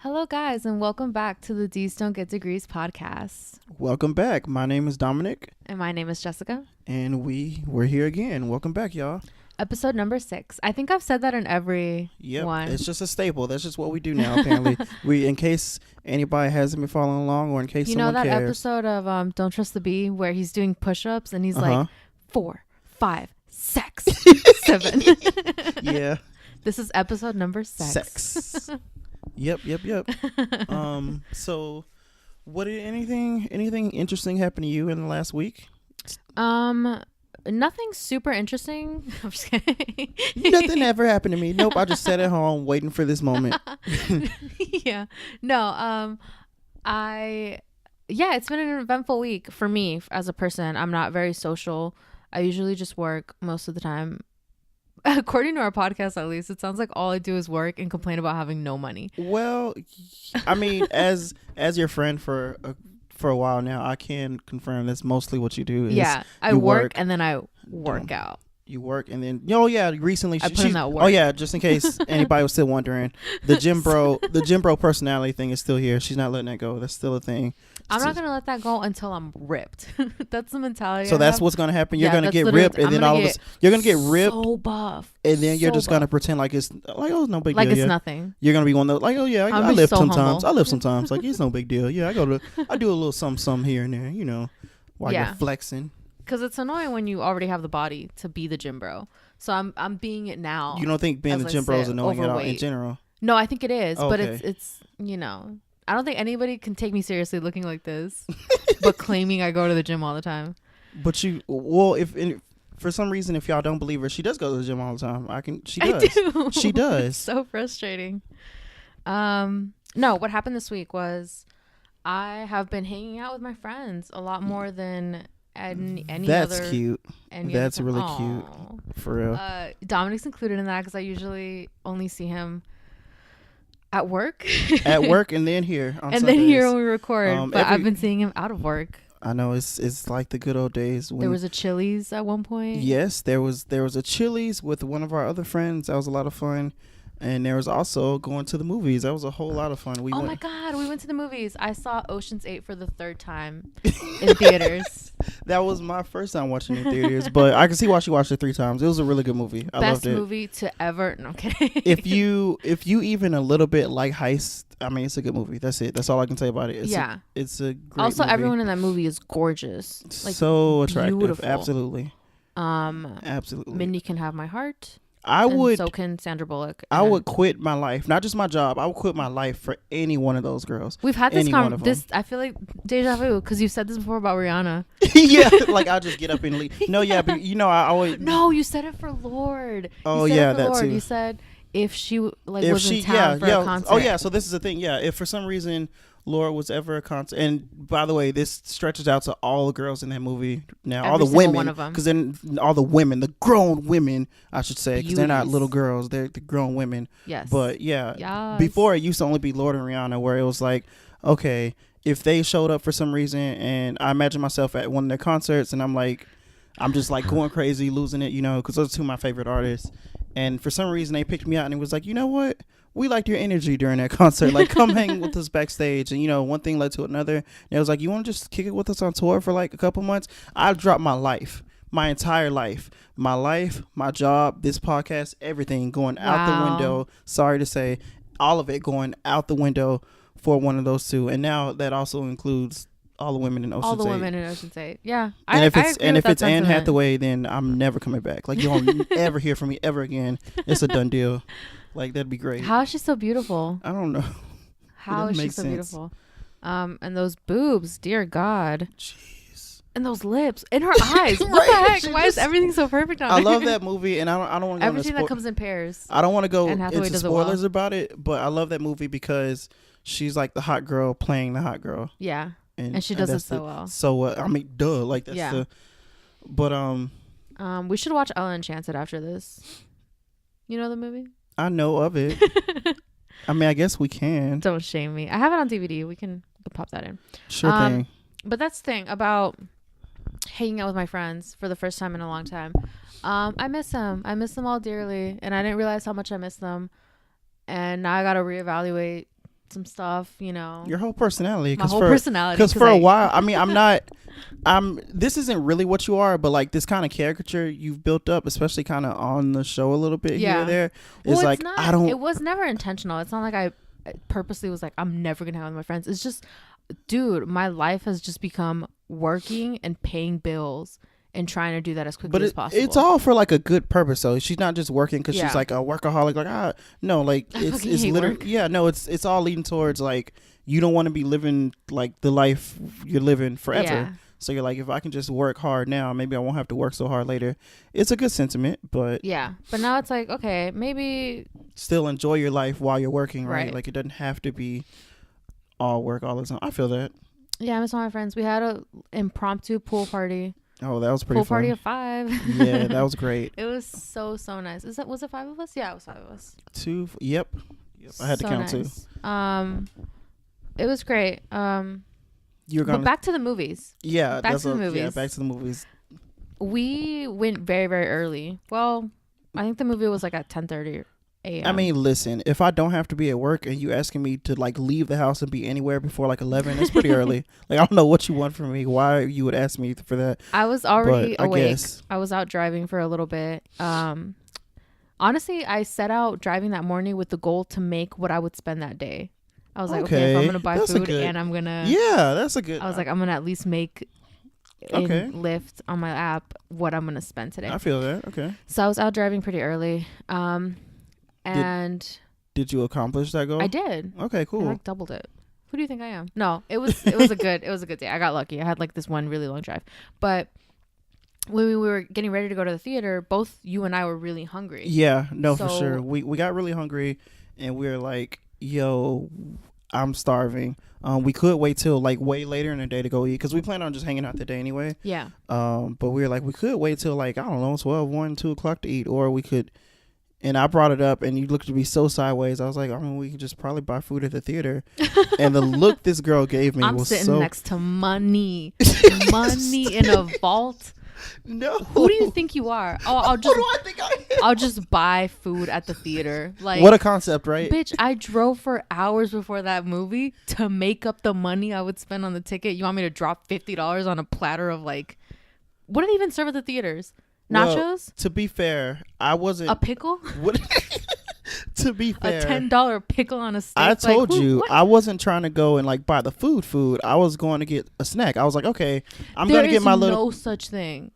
Hello, guys, and welcome back to the D's Don't Get Degrees podcast. Welcome back. My name is Dominic. And my name is Jessica. And we're here again. Welcome back, y'all. Episode number 6. I think I've said that in every one. It's just a staple. That's just what we do now, apparently. In case anybody hasn't been following along or in case someone cares. You know that episode of Don't Trust the Bee where he's doing push-ups and he's like 4, 5, 6, 7. Yeah. This is episode number 6. Sex. Yep. So what did anything interesting happen to you in the last week? Nothing super interesting. I'm just kidding. Nothing ever happened to me. Nope. I just sat at home waiting for this moment. Yeah. No. It's been an eventful week for me as a person. I'm not very social. I usually just work most of the time. According to our podcast, at least, it sounds like all I do is work and complain about having no money. Well, I mean, as your friend for a while now, I can confirm that's mostly what you do. I work and then I work out. You work and then recently I put in that work. Oh yeah, just in case anybody was still wondering, the gym bro personality thing is still here. She's not letting that go. That's still a thing. I'm not gonna let that go until I'm ripped. That's the mentality. So that's what's gonna happen. You're gonna get ripped, and then you're gonna get ripped, so buff, and then you're just gonna pretend like it's no big deal. Like it's nothing. You're gonna be one of those I live so sometimes. Humble. I live sometimes. Like it's no big deal. Yeah, I do a little something here and there. While you're flexing. Because it's annoying when you already have the body to be the gym bro. So I'm being it now. You don't think being the gym bro is annoying at all in general? No, I think it is. Okay. But it's I don't think anybody can take me seriously looking like this, but claiming I go to the gym all the time. But for some reason, if y'all don't believe her, she does go to the gym all the time. She does. I do. She does. It's so frustrating. No, what happened this week was I have been hanging out with my friends a lot more than any That's other. Cute. That's really cute. For real. Dominic's included in that because I usually only see him at work. At work and then here on and Sundays. then here when we record. But I've been seeing him out of work. I know it's like the good old days when there was a Chili's at one point. Yes, there was a Chili's with one of our other friends. That was a lot of fun. And there was also going to the movies. That was a whole lot of fun. My God, we went to the movies. I saw Ocean's 8 for the 3rd time in theaters. That was my first time watching it in theaters, but I can see why she watched it 3 times. It was a really good movie. I loved it. Best movie to ever. No, I'm kidding. If you even a little bit like heist, I mean, it's a good movie. That's it. That's all I can say about it. It's a great also movie. Everyone in that movie is gorgeous. Like, so attractive. Beautiful. Absolutely. Absolutely. Mindy can have my heart. So can Sandra Bullock. I would quit my life, not just my job. I would quit my life for any one of those girls. We've had this I feel like deja vu because you said this before about Rihanna. Yeah, like I'll just get up and leave. No, yeah, but I always. No, you said it for Lord. Oh yeah, that Lord. too. You said if she was in town for a concert. Oh yeah, so this is the thing. Yeah, if for some reason Laura was ever a concert, and by the way, this stretches out to all the girls in that movie now, all the women, because then all the women, the grown women, I should say, because they're not little girls, they're the grown women. Yes. But before it used to only be Lord and Rihanna, where it was like, okay, if they showed up for some reason, and I imagine myself at one of their concerts, and I'm just like going crazy, losing it, because those are 2 of my favorite artists. And for some reason, they picked me out and it was like, you know what? We liked your energy during that concert. Like, come hang with us backstage. And, one thing led to another. And it was like, you want to just kick it with us on tour for like a couple months? I dropped my life, my entire life, my job, this podcast, everything going out the window. Sorry to say, all of it going out the window for one of those 2. And now that also includes all the women in Ocean's 8. All the women in Ocean's 8. Yeah. And if it's Anne Hathaway, then I'm never coming back. Like, you won't ever hear from me ever again. It's a done deal. Like, that'd be great. How is she so beautiful? I don't know. How is she so beautiful? And those boobs, dear God. Jeez. And those lips. And her eyes. What the heck? Why is everything so perfect on her? I love that movie, and I don't want to go everything that comes in pairs. I don't want to go into spoilers about it, but I love that movie because she's like the hot girl playing the hot girl. Yeah. And she does it so well. So I mean, duh, like that's but we should watch Ella Enchanted after this. You know the movie? I know of it. I mean, I guess we can. Don't shame me. I have it on DVD. We can pop that in. Sure thing. But that's the thing about hanging out with my friends for the first time in a long time. I miss them. I miss them all dearly, and I didn't realize how much I miss them. And now I got to reevaluate some stuff, you know. Your whole personality. My whole personality. Because for a while, I mean, this isn't really what you are, but like this kind of caricature you've built up, especially kind of on the show a little bit here and there, is like, it was never intentional. It's not like I purposely was like, I'm never going to hang out with my friends. It's just, dude, my life has just become working and paying bills and trying to do that as quickly as possible. It's all for like a good purpose, though. She's not just working because she's like a workaholic. Like, no, like it's literally it's all leading towards like you don't want to be living like the life you're living forever. Yeah. So you're like, if I can just work hard now, maybe I won't have to work so hard later. It's a good sentiment, but but now it's like, okay, maybe still enjoy your life while you're working, right? Like it doesn't have to be all work all the time. I feel that. Yeah, I miss all my friends. We had a impromptu pool party. Oh, that was pretty fun. Pool party of 5. Yeah, that was great. It was so nice. Was it 5 of us? Yeah, it was 5 of us. 2. Yep. I had to count nice. 2. It was great. But back to the movies. Yeah, back to the movies. Yeah, back to the movies. We went very, very early. Well, I think the movie was like at 10:30 a.m. I mean, listen, if I don't have to be at work and you asking me to like leave the house and be anywhere before like 11, it's pretty early. Like, I don't know what you want from me. Why you would ask me for that? I was already awake. I was out driving for a little bit. Honestly, I set out driving that morning with the goal to make what I would spend that day. I was like, okay, if I'm gonna buy food and I'm gonna, that's a good. I was like, I'm gonna at least make in Lyft on my app what I'm gonna spend today. I feel that. Okay. So I was out driving pretty early. And did you accomplish that goal? I did. Okay, cool. I like doubled it. Who do you think I am? No, it was a good day. I got lucky. I had like this one really long drive. But when we were getting ready to go to the theater, both you and I were really hungry. Yeah, no, for sure. We got really hungry and we were like, yo, I'm starving. We could wait till like way later in the day to go eat because we planned on just hanging out the day anyway. Yeah. But we were like, we could wait till like, I don't know, 12, 1, 2 o'clock to eat, or we could. And I brought it up, and you looked at me so sideways. I was like, I mean, we could just probably buy food at the theater. And the look this girl gave me was so... I'm sitting next to money. Money in a vault. No. Who do you think you are? I'll just, who do I think I am? I'll just buy food at the theater. Like, what a concept, right? Bitch, I drove for hours before that movie to make up the money I would spend on the ticket. You want me to drop $50 on a platter of like... What do they even serve at the theaters? Nachos? Well, to be fair, I wasn't... A pickle? To be fair... A $10 pickle on a steak? I told you, what? I wasn't trying to go and like buy the food. I was going to get a snack. I was like, okay, I'm going to get my little... There is no such thing.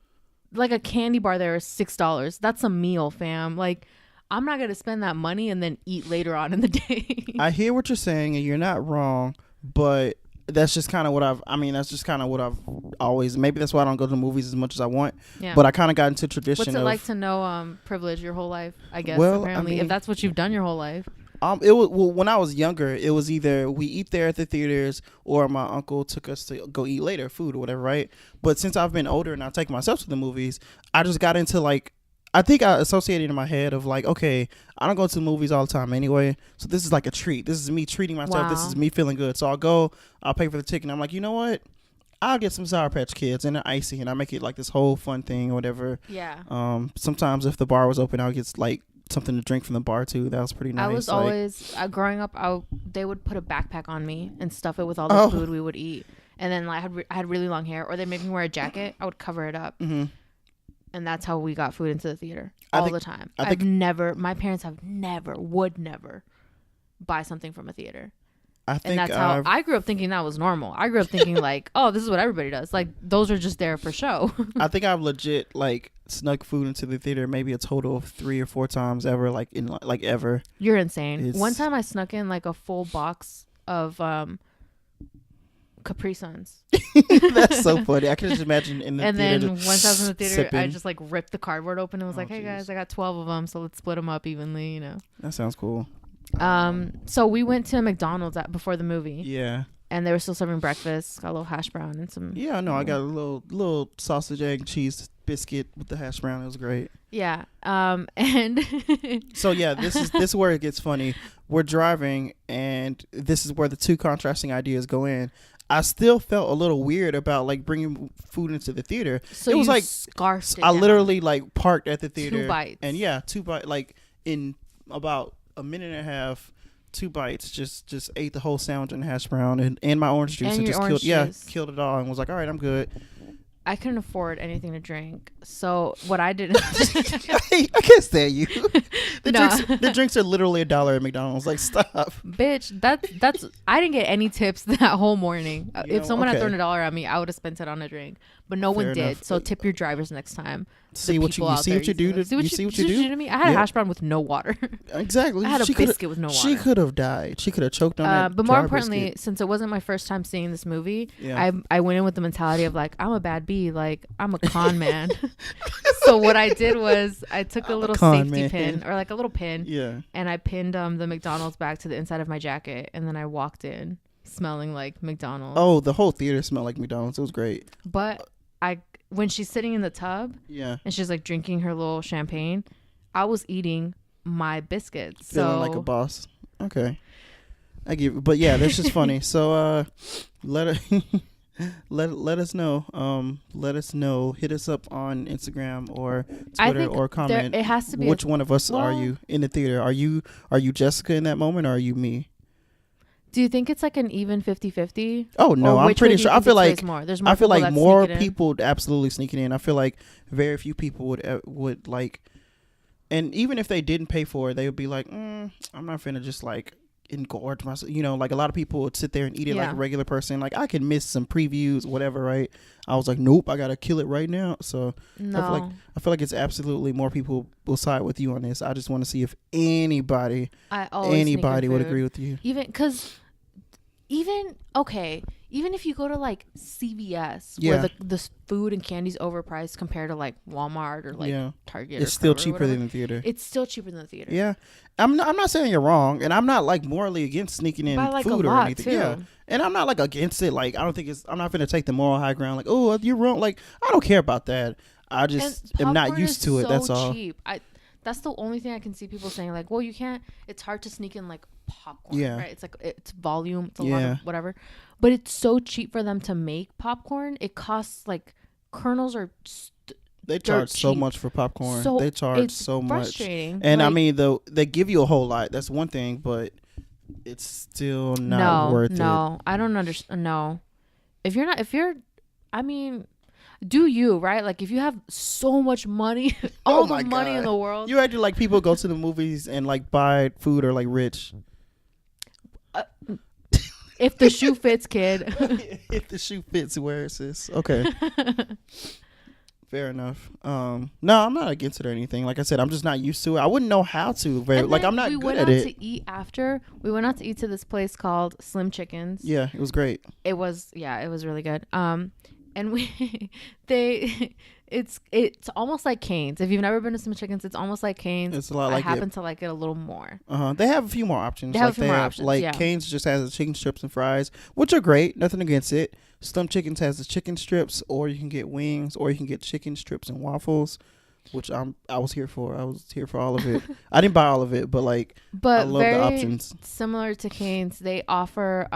Like a candy bar there is $6. That's a meal, fam. Like, I'm not going to spend that money and then eat later on in the day. I hear what you're saying, and you're not wrong, but... That's just kind of what I've always, maybe that's why I don't go to the movies as much as I want. Yeah. But I kind of got into tradition. What's it like to know privilege your whole life, I guess, apparently, I mean, if that's what you've done your whole life. It was, well, when I was younger, it was either we eat there at the theaters or my uncle took us to go eat later, food or whatever, right? But since I've been older and I take myself to the movies, I just got into like, I think I associated in my head of like, okay, I don't go to the movies all the time anyway, so this is like a treat. This is me treating myself. Wow. This is me feeling good. So I'll go, I'll pay for the ticket, and I'm like, you know what? I'll get some Sour Patch Kids and an icy, and I make it like this whole fun thing or whatever. Yeah. Sometimes if the bar was open, I'll get like something to drink from the bar too. That was pretty nice. I was always growing up. They would put a backpack on me and stuff it with all the food we would eat, and then like, I had really long hair, or they made me wear a jacket. I would cover it up. Mm-hmm. And that's how we got food into the theater all the time. My parents would never buy something from a theater. And that's how I grew up thinking that was normal. I grew up thinking like, oh, this is what everybody does. Like, those are just there for show. I think I've legit like snuck food into the theater maybe a total of 3 or 4 times ever, like in like ever. You're insane. One time I snuck in like a full box of Capri Suns. That's so funny. I can just imagine in the and theater. And then once I was in the theater, sipping. I just like ripped the cardboard open and was like, hey guys, I got 12 of them, so let's split them up evenly, you know. That sounds cool. So we went to McDonald's before the movie. Yeah. And they were still serving breakfast. Got a little hash brown and some... Yeah, no, I got a little sausage, egg, cheese biscuit with the hash brown. It was great. Yeah. And... So, yeah, this is where it gets funny. We're driving, and this is where the two contrasting ideas go in. I still felt a little weird about like bringing food into the theater. So it was like scarfed it I down. Literally like parked at the theater. 2 bites. And yeah, 2 bites, like in about a minute and a half 2 bites, just ate the whole sandwich and hash brown and my orange juice, and just killed it all, and was like, all right, I'm good. I couldn't afford anything to drink, so what I did I can't stand you. The drinks are literally $1 at McDonald's. Like, stop, bitch. That's I didn't get any tips that whole morning. If someone had thrown $1 at me, I would have spent it on a drink, but no one did. So tip your drivers next time. See what you do to me. I had a hash brown with no water. Exactly. I had a biscuit with no water. She could have died. She could have choked on that. But more importantly, since it wasn't my first time seeing this movie, I went in with the mentality of like, I'm a bad bee, like I'm a con man. So what I did was I took a little safety pin, or like a little pin, and I pinned the McDonald's back to the inside of my jacket, and then I walked in smelling like McDonald's. Oh, the whole theater smelled like McDonald's. It was great. But when she's sitting in the tub, and she's like drinking her little champagne, I was eating my biscuits. Feeling like a boss. Okay, I give. But yeah, that's just funny. So let us know. Let us know. Hit us up on Instagram or Twitter, or comment. It has to be which one of us are you in the theater? Are you Jessica in that moment, or are you me? Do you think it's like an even 50-50? Oh no, I'm pretty sure. I feel like more people people would absolutely sneaking in. I feel like very few people would like, and even if they didn't pay for it, they would be like, I'm not finna just like engorge myself. You know, like a lot of people would sit there and eat it like a regular person. Like, I can miss some previews, whatever, right? I was like, nope, I gotta kill it right now. So I feel like it's absolutely more people will side with you on this. I just want to see if anybody would agree with you. Even if you go to like CVS, where the food and candy's overpriced compared to like Walmart or like Target, it's still cheaper than the theater. It's still cheaper than the theater. Yeah, I'm not saying you're wrong, and I'm not like morally against sneaking in food or anything. Too. Yeah, and I'm not like against it. Like, I'm not gonna take the moral high ground. Like, oh, you're wrong. Like, I don't care about that. I just am not used to it. That's all. Cheap. That's the only thing I can see people saying, like, well, you can't. It's hard to sneak in like popcorn. Yeah, right. It's like it's volume. It's a lot of whatever. But it's so cheap for them to make popcorn. It costs like kernels are. They charge so much for popcorn. They charge so much. And like, I mean, they give you a whole lot. That's one thing, but it's still not worth it. No, I don't understand. No, I mean, do you, right? Like, if you have so much money, all the money in the world. You acting like people go to the movies and like buy food or like rich. If the shoe fits, kid. If the shoe fits, wear it, sis. Okay. Fair enough. No, I'm not against it or anything. Like I said, I'm just not used to it. I wouldn't know how to. Like, I'm not good at it. We went out to eat after. We went out to eat to this place called Slim Chickens. Yeah, it was great. It was really good. And it's almost like Cane's. If you've never been to Slim Chickens, it's almost like Cane's. It's a lot like I happen to like it a little more. They have a few more options. Cane's just has the chicken strips and fries, which are great. Nothing against it. Slim Chickens has the chicken strips, or you can get wings, or you can get chicken strips and waffles, which I was here for. I was here for all of it. I didn't buy all of it, but I love the options. Similar to Cane's, they offer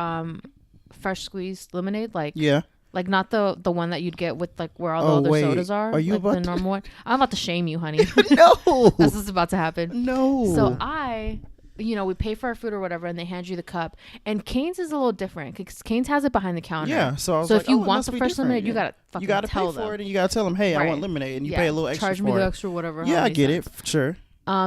fresh squeezed lemonade, like not the one that you'd get with like where all the other sodas are. Are you like about the normal one? I'm about to shame you, honey. No, this is about to happen. No. So we pay for our food or whatever, and they hand you the cup. And Cane's is a little different because Cane's has it behind the counter. Yeah. So if you want the fresh lemonade, you gotta tell pay them for it, and you gotta tell them, hey, I want lemonade, and you pay a little extra. Charge me the extra whatever. Yeah, I get it. Sure.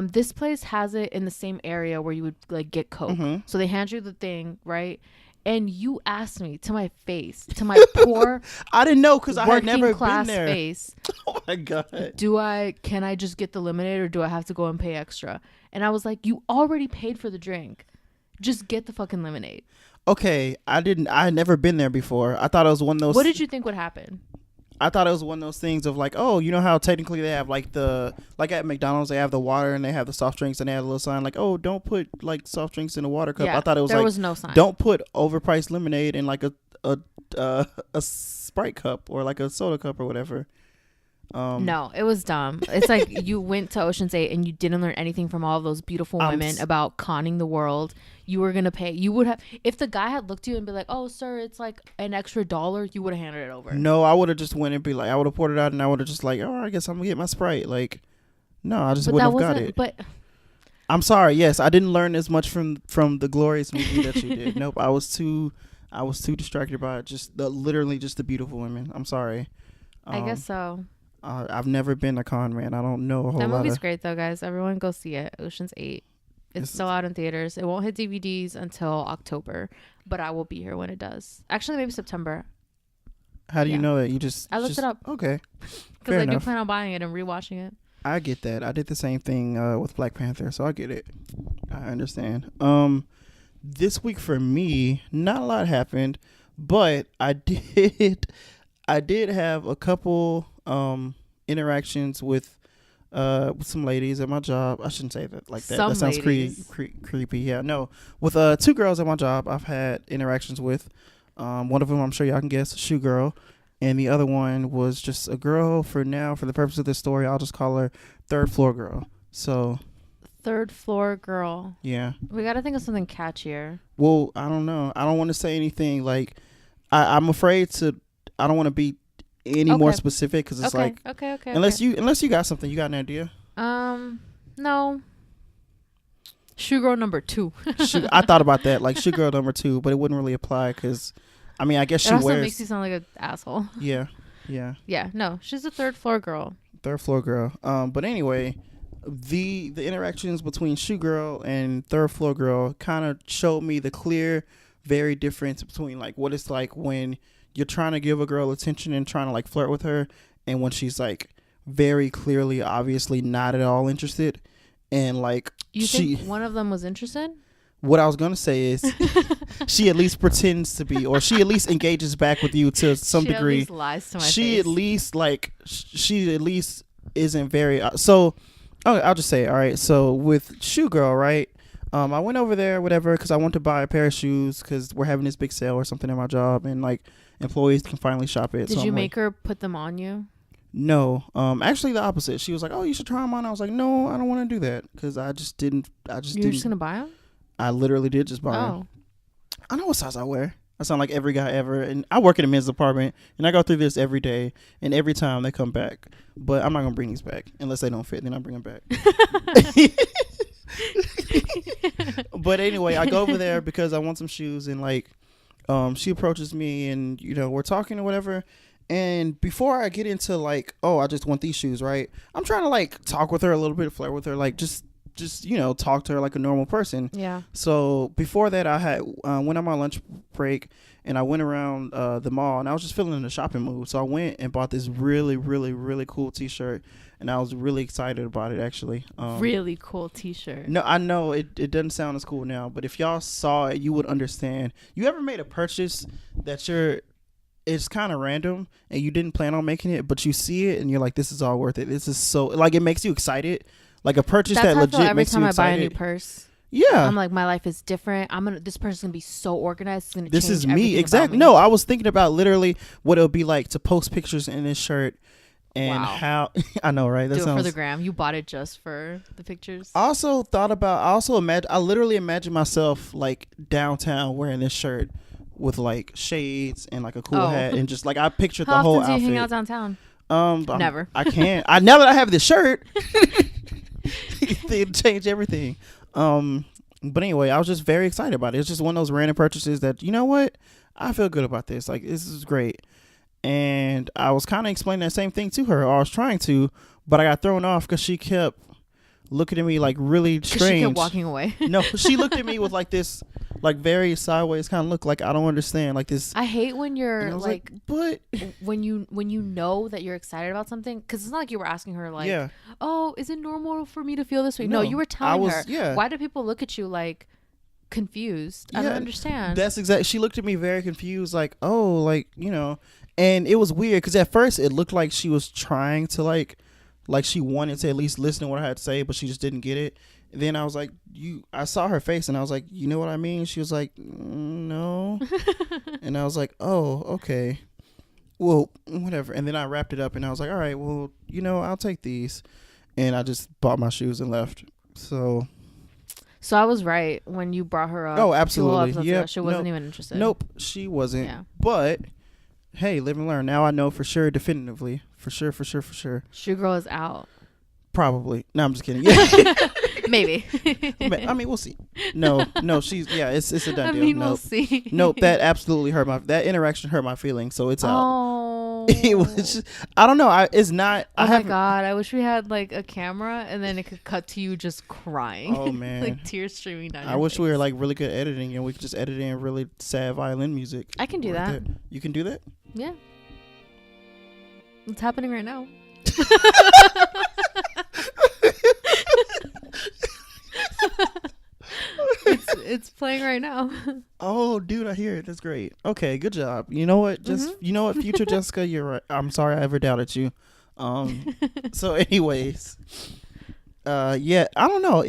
This place has it in the same area where you would like get Coke. Mm-hmm. So they hand you the thing, right? And you asked me to my face, to my poor I didn't know because I had never been there. Face. Oh my God. Can I just get the lemonade, or do I have to go and pay extra? And I was like, you already paid for the drink. Just get the fucking lemonade. Okay. I had never been there before. I thought it was one of those. What did you think would happen? I thought it was one of those things of like, oh, you know how technically they have like at McDonald's they have the water and they have the soft drinks and they have a little sign like, oh, don't put like soft drinks in a water cup. Yeah, I thought it was there was no sign. Don't put overpriced lemonade in like a Sprite cup or like a soda cup or whatever. No, it was dumb. It's like you went to Ocean's 8 and you didn't learn anything from all those beautiful women about conning the world. You were going to pay. You would have, if the guy had looked at you and be like, oh, sir, it's like an extra $1, you would have handed it over. No, I would have just went and be like, I would have poured it out and I would have just like, oh, I guess I'm going to get my Sprite. Like, no, I just wouldn't have got it. But I'm sorry. Yes, I didn't learn as much from the glorious movie that you did. Nope, I was too distracted by literally just the beautiful women. I'm sorry. I guess so. I've never been a con man. I don't know a whole lot. That movie's great though, guys. Everyone go see it. Ocean's 8. It's still out in theaters. It won't hit DVDs until October, but I will be here when it does. Actually, maybe September. How do you know that? I looked it up. Okay. Because I do plan on buying it and rewatching it. I get that. I did the same thing with Black Panther, so I get it. I understand. This week for me, not a lot happened, but I did have a couple interactions with some ladies at my job. I shouldn't say that like that. That sounds creepy. Yeah, no. With 2 girls at my job, I've had interactions with. One of them, I'm sure y'all can guess, Shoe Girl. And the other one was just a girl. For now, for the purpose of this story, I'll just call her Third Floor Girl. So, Third Floor Girl. Yeah. We got to think of something catchier. Well, I don't know. I don't want to say anything like I'm afraid to. I don't want to be any more specific because it's okay. Unless you got something, you got an idea. No. Shoe Girl number 2. I thought about that, like Shoe Girl number 2, but it wouldn't really apply because. I mean, I guess she wears. It also makes you sound like an asshole. Yeah. Yeah. No, she's a third floor girl. Third floor girl. But anyway, the interactions between Shoe Girl and Third Floor Girl kind of showed me the clear, very difference between like what it's like when you're trying to give a girl attention and trying to like flirt with her, and when she's like very clearly, obviously not at all interested, and like you think one of them was interested. What I was going to say is she at least pretends to be, or she at least engages back with you to some degree. She at least lies to my face. She at least isn't very, so, okay, I'll just say it. All right. So with Shoe Girl, right? I went over there, whatever, because I want to buy a pair of shoes because we're having this big sale or something at my job, and like employees can finally shop it. Did you make her put them on you? No. Actually the opposite. She was like, oh, you should try them on. I was like, no, I don't want to do that because You're just going to buy them? I literally did just buy them. I know what size I wear. I sound like every guy ever. And I work in a men's department, and I go through this every day, and every time they come back. But I'm not going to bring these back. Unless they don't fit, then I'll bring them back. But anyway, I go over there because I want some shoes, and like she approaches me, and we're talking or whatever. And before I get into like, oh, I just want these shoes, right? I'm trying to like talk with her a little bit, flirt with her, like just talk to her like a normal person. Yeah. So before that, I had went on my lunch break, and I went around the mall, and I was just feeling in the shopping mood. So I went and bought this really, really, really cool T-shirt, and I was really excited about it actually. Really cool T-shirt. No, I know it doesn't sound as cool now, but if y'all saw it, you would understand. You ever made a purchase that it's kind of random and you didn't plan on making it, but you see it and you're like, this is all worth it. This is so, like, it makes you excited. Like a purchase that legit makes you excited. Every time I buy a new purse. Yeah. I'm like, my life is different. This person's going to be so organized. It's going to change everything. This is me. Exactly. No, I was thinking about literally what it would be like to post pictures in this shirt and how, I know, right? That Do it for the gram. You bought it just for the pictures. I literally imagine myself like downtown wearing this shirt with like shades and like a cool hat and just like I pictured the whole outfit. How often do you hang out downtown? Never. I can't. Now that I have this shirt, it changed everything. But anyway, I was just very excited about it. It's just one of those random purchases that, you know what? I feel good about this. Like, this is great. And I was kind of explaining that same thing to her, or I was trying to, but I got thrown off because she kept looking at me like really strange. She kept walking away. No, she looked at me with like this, like very sideways kind of look, like I don't understand, like this. I hate when you're like, but when you know that you're excited about something, because it's not like you were asking her like, yeah. Oh, is it normal for me to feel this way? No, you were telling her. Yeah. Why do people look at you like confused? Yeah, I don't understand. That's exactly. She looked at me very confused, like, oh, like, you know, and it was weird because at first it looked like she was trying to like she wanted to at least listen to what I had to say, but she just didn't get it. And then I was like, I saw her face and I was like, you know what I mean? She was like, no. And I was like, oh, okay. Well, whatever. And then I wrapped it up and I was like, all right, well, you know, I'll take these. And I just bought my shoes and left. So I was right when you brought her up. Oh, absolutely. Yeah. She wasn't even interested. Nope, she wasn't. Yeah. But hey, live and learn. Now I know for sure, definitively. For sure. Shoe Girl is out. Probably. No, I'm just kidding. Yeah. Maybe. I mean, we'll see. No, she's it's a done deal. I mean, we'll see. Nope, that absolutely that interaction hurt my feelings, so it's out. Oh. It was just, I don't know. It's not. Oh my God, I wish we had like a camera and then it could cut to you just crying. Oh man. Like tears streaming down I wish we were like really good at editing and we could just edit in really sad violin music. I can do that. You can do that? Yeah. It's happening right now. It's playing right now. Oh, dude, I hear it. That's great. Okay, good job. You know what? Future Jessica, you're right. I'm sorry I ever doubted you. So anyways, I don't know.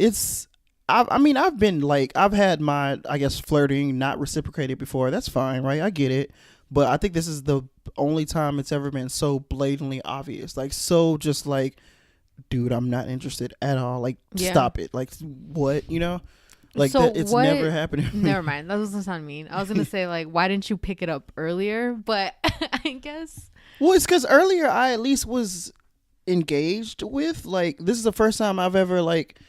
I mean, I've had my, I guess, flirting not reciprocated before. That's fine, right? I get it. But I think this is the only time it's ever been so blatantly obvious. Like, so just like, dude, I'm not interested at all. Like, stop it. Like, what? You know? Like, so it's never happened. Never mind. That doesn't sound mean. I was going to say, like, why didn't you pick it up earlier? But I guess. Well, it's because earlier I at least was engaged with. Like, this is the first time I've ever, like,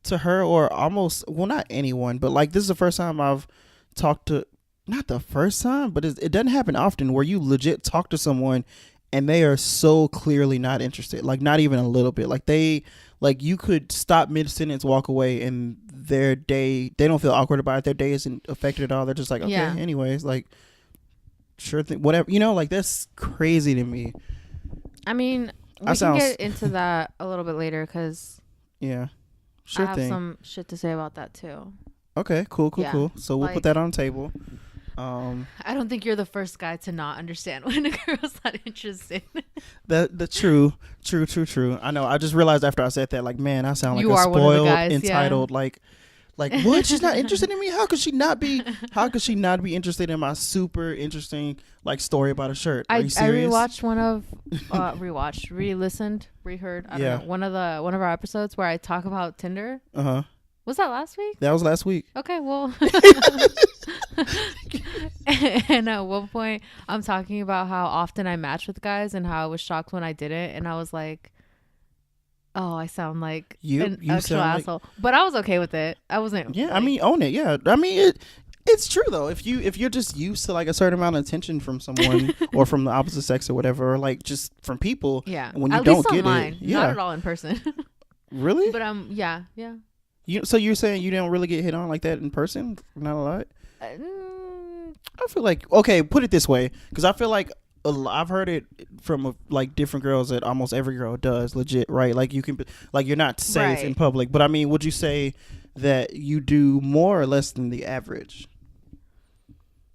to her or almost, well, not anyone, but, like, this is the first time I've talked to, not the first time, but it doesn't happen often where you legit talk to someone and they are so clearly not interested. Like, not even a little bit. Like, you could stop mid-sentence, walk away, and their day, they don't feel awkward about it. Their day isn't affected at all. They're just like, okay, anyways, like, sure thing, whatever. You know, like, that's crazy to me. I mean, we can get into that a little bit later because I have some shit to say about that too. Okay, cool. So we'll put that on the table. I don't think you're the first guy to not understand when a girl's not interested. The true. I know. I just realized after I said that, like, man, I sound like a spoiled, entitled, like what? She's not interested in me? How could she not be? How could she not be interested in my super interesting like story about a shirt? Are you serious? I rewatched re-listened, reheard. I don't know, one of our episodes where I talk about Tinder. Was that last week? That was last week. Okay, well. And at one point, I'm talking about how often I match with guys and how I was shocked when I didn't. And I was like, oh, I sound like an actual asshole. But I was okay with it. I wasn't. Yeah, I mean, own it. Yeah. I mean, it's true, though. If you're just used to like a certain amount of attention from someone or from the opposite sex or whatever, or like just from people. Yeah. When you don't get it. Yeah. Not at all in person. Really? But yeah. So you're saying you don't really get hit on like that in person? Not a lot? I feel like, okay, put it this way, because I feel like I've heard it from like different girls that almost every girl does, legit, right? Like you can, like you're not safe in public, but I mean, would you say that you do more or less than the average?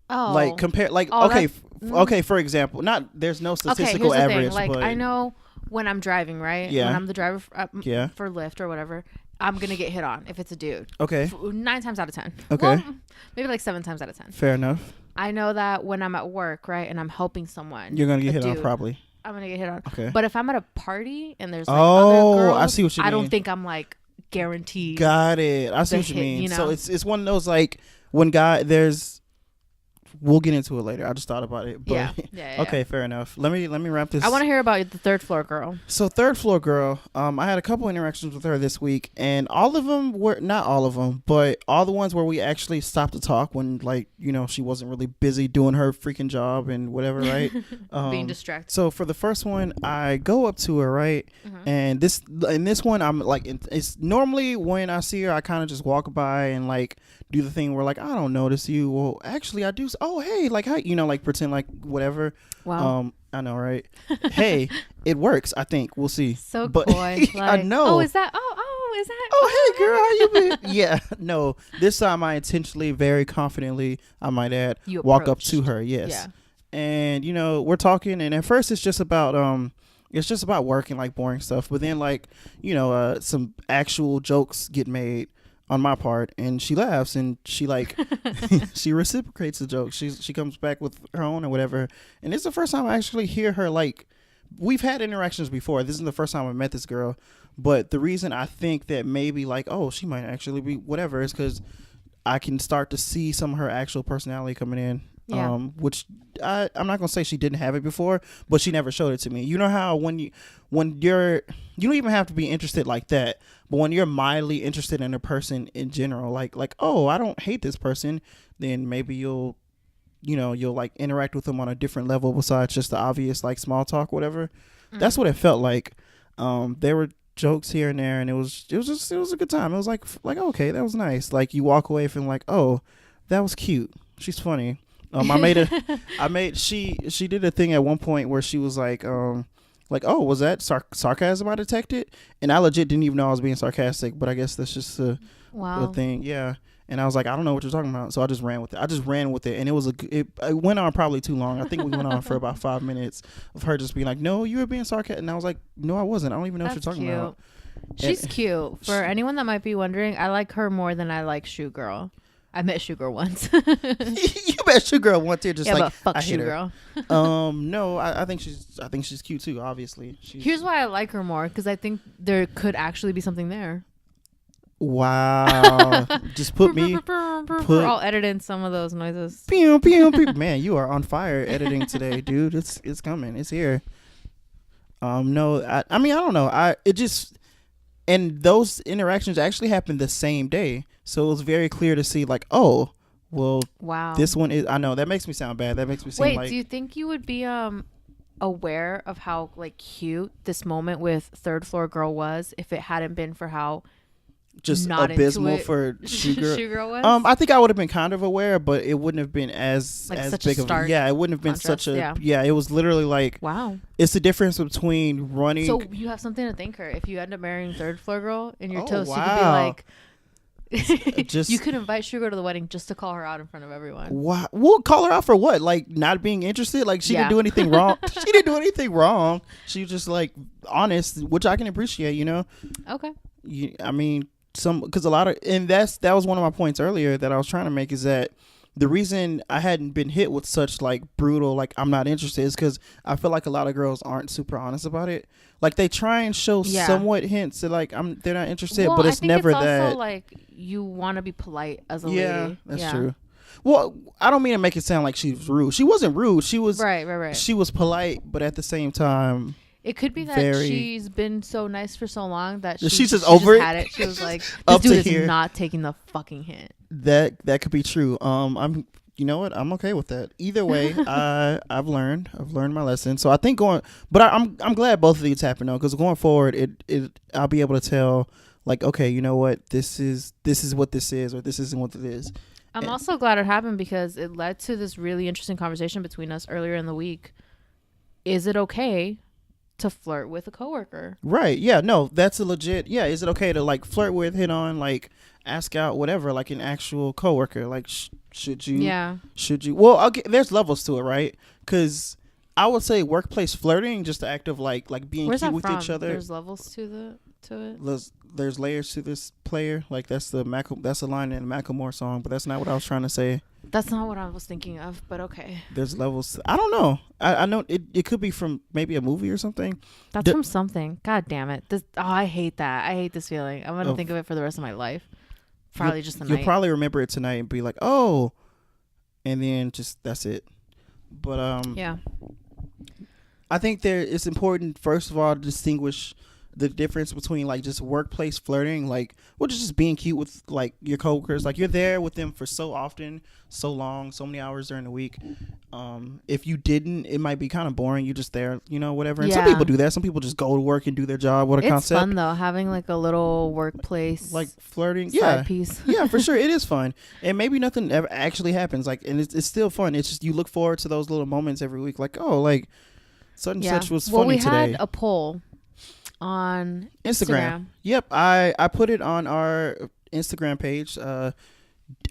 Oh, like compare, like okay, for example, there's no statistical average. Like but I know when I'm driving, right? Yeah. When I'm the driver for Lyft or whatever, I'm gonna get hit on if it's a dude. Okay. 9 times out of 10. Okay. Well, maybe like 7 times out of 10. Fair enough. I know that when I'm at work, right, and I'm helping someone, you're gonna get hit on probably. I'm gonna get hit on. Okay. But if I'm at a party and there's like other girls, I see what you mean. I don't think I'm like guaranteed. Got it. I see what you mean. You know? So it's one of those like when we'll get into it later. I just thought about it. But yeah. Okay, fair enough. Let me wrap this. I want to hear about the third floor girl. So third floor girl, I had a couple interactions with her this week, and all of them were not all of them, but all the ones where we actually stopped to talk when, like, you know, she wasn't really busy doing her freaking job and whatever, right? Being distracted. So for the first one, I go up to her, right, and this one, I'm like, it's normally when I see her, I kind of just walk by and like do the thing where like I don't notice you. Well, actually, I do. Oh, hey, like how you know, like pretend like whatever. Wow. I know, right? Hey, it works. I think we'll see. So but, coy. Like, I know. Oh, is that? Oh, is that? Oh, hey, girl, how you been? Yeah, no. This time, I intentionally, very confidently, I might add, walk up to her. Yes. Yeah. And you know, we're talking, and at first, it's just about work and like boring stuff. But then, like, you know, some actual jokes get made on my part, and she laughs, and she like she reciprocates the joke. She comes back with her own or whatever, and it's the first time I actually hear her. Like, we've had interactions before. This is the first time I met this girl, but the reason I think that maybe like, oh, she might actually be whatever is because I can start to see some of her actual personality coming in. which I'm not gonna say she didn't have it before, but she never showed it to me. You know how when you're you don't even have to be interested like that, but when you're mildly interested in a person in general, like oh, I don't hate this person, then maybe you'll like interact with them on a different level besides just the obvious like small talk, whatever. That's what it felt like. There were jokes here and there, and it was a good time. It was like okay, that was nice. Like you walk away feeling like, oh, that was cute. She's funny. She did a thing at one point where she was like, oh, was that sarcasm I detected? And I legit didn't even know I was being sarcastic, but I guess that's just a thing. Yeah. And I was like, I don't know what you're talking about. So I just ran with it. And it went on probably too long. I think we went on for about 5 minutes of her just being like, no, you were being sarcastic. And I was like, no, I wasn't. I don't even know what you're talking about. She's cute. For anyone that might be wondering, I like her more than I like Shoe Girl. I met Shoe Girl once. You met Shoe Girl once. You're just but fuck Shoe Girl. No, I think she's cute too. Obviously, here's why I like her more, because I think there could actually be something there. Wow! Just I'll edit in some of those noises. Pew, pew, pew. Man, you are on fire editing today, dude. It's coming. It's here. No, I mean I don't know. And those interactions actually happened the same day. So it was very clear to see like, oh, well, wow, this one is, I know that makes me sound bad. That makes me seem like. Do you think you would be aware of how like cute this moment with Third Floor Girl was if it hadn't been for how just not abysmal for Shoe Girl was? I think I would have been kind of aware, but it wouldn't have been as big of a, it wouldn't have been such a it was literally like, wow, it's the difference between running. So you have something to thank her if you end up marrying Third Floor Girl in your toast. Wow. You could be like, you could invite Sugar to the wedding just to call her out in front of everyone. Wow. We'll call her out for what? Like not being interested? Like she didn't do anything wrong. She didn't do anything wrong. She was just like honest, which I can appreciate, Okay. I mean, because a lot of, and that was one of my points earlier that I was trying to make, is that the reason I hadn't been hit with such like brutal, like I'm not interested, is because I feel like a lot of girls aren't super honest about it. Like they try and show somewhat hints that like they're not interested, but it's never that. Also like you want to be polite as a lady. Yeah, that's true. Well, I don't mean to make it sound like she was rude. She wasn't rude. She was right. She was polite, but at the same time, it could be that she's been so nice for so long that she's just over had it. She was like, "This dude is not taking the fucking hint." That could be true. I'm. You know what? I'm okay with that. Either way, I've learned my lesson. So I think I'm glad both of these happened though, because going forward, I'll be able to tell like, okay, you know what? This is what this is, or this isn't what it is. I'm also glad it happened because it led to this really interesting conversation between us earlier in the week. Is it okay to flirt with a coworker? Right. Yeah. No, that's a legit. Yeah. Is it okay to like flirt with, hit on, like ask out, whatever, like an actual coworker? Like, should you? Yeah. Should you? Well, there's levels to it, right? Because I would say workplace flirting, just the act of like being cute with each other. There's levels to it. There's layers to this player. Like that's a line in the Macklemore song, but that's not what I was trying to say. That's not what I was thinking of, but okay. There's levels. I don't know. I know it could be from maybe a movie or something. That's from something. God damn it. I hate that. I hate this feeling. I'm going to think of it for the rest of my life. Probably just the night. You'll probably remember it tonight and be like, oh, and then just that's it. But yeah. I think it's important, first of all, to distinguish the difference between like just workplace flirting, like just being cute with like your coworkers, like you're there with them for so often, so long, so many hours during the week. If you didn't, it might be kind of boring. You just there, whatever. And some people do that. Some people just go to work and do their job. What a concept. It's fun though, having like a little workplace like flirting side piece. Yeah, for sure, it is fun. And maybe nothing ever actually happens. Like, and it's still fun. It's just you look forward to those little moments every week. Like, oh, like such and such was funny today. Well, we had a poll on Instagram. Yep, I put it on our Instagram page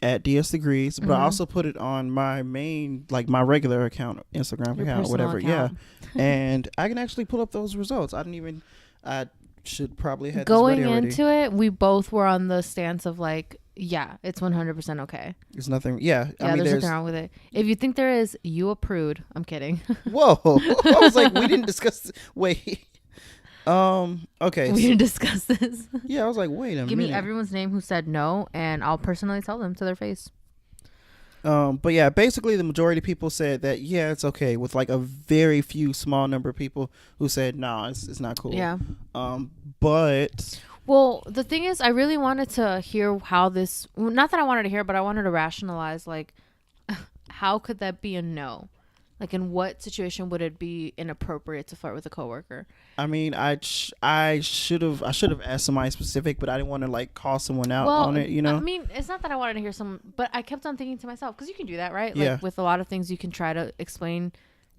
at DS Degrees, but I also put it on my main, like my regular account, Instagram account, whatever. Account. Yeah, and I can actually pull up those results. I should probably have going this ready into it. We both were on the stance of like, yeah, it's 100% okay. There's nothing. Yeah, I mean, there's nothing wrong with it. If you think there is, you a prude. I'm kidding. Whoa, I was like, we didn't discuss this. Wait. Okay. We didn't discuss this. Yeah, I was like, wait a minute. Give me everyone's name who said no, and I'll personally tell them to their face. But yeah, basically the majority of people said that yeah, it's okay, with like a very few small number of people who said no, it's not cool. Yeah. But Well, the thing is, I really wanted to hear how this. Not that I wanted to hear, but I wanted to rationalize like, how could that be a no? Like, in what situation would it be inappropriate to flirt with a coworker? I mean, I should have asked somebody specific, but I didn't want to like call someone out on it. You know, I mean, it's not that I wanted to hear some, but I kept on thinking to myself, because you can do that, right? Yeah. Like with a lot of things, you can try to explain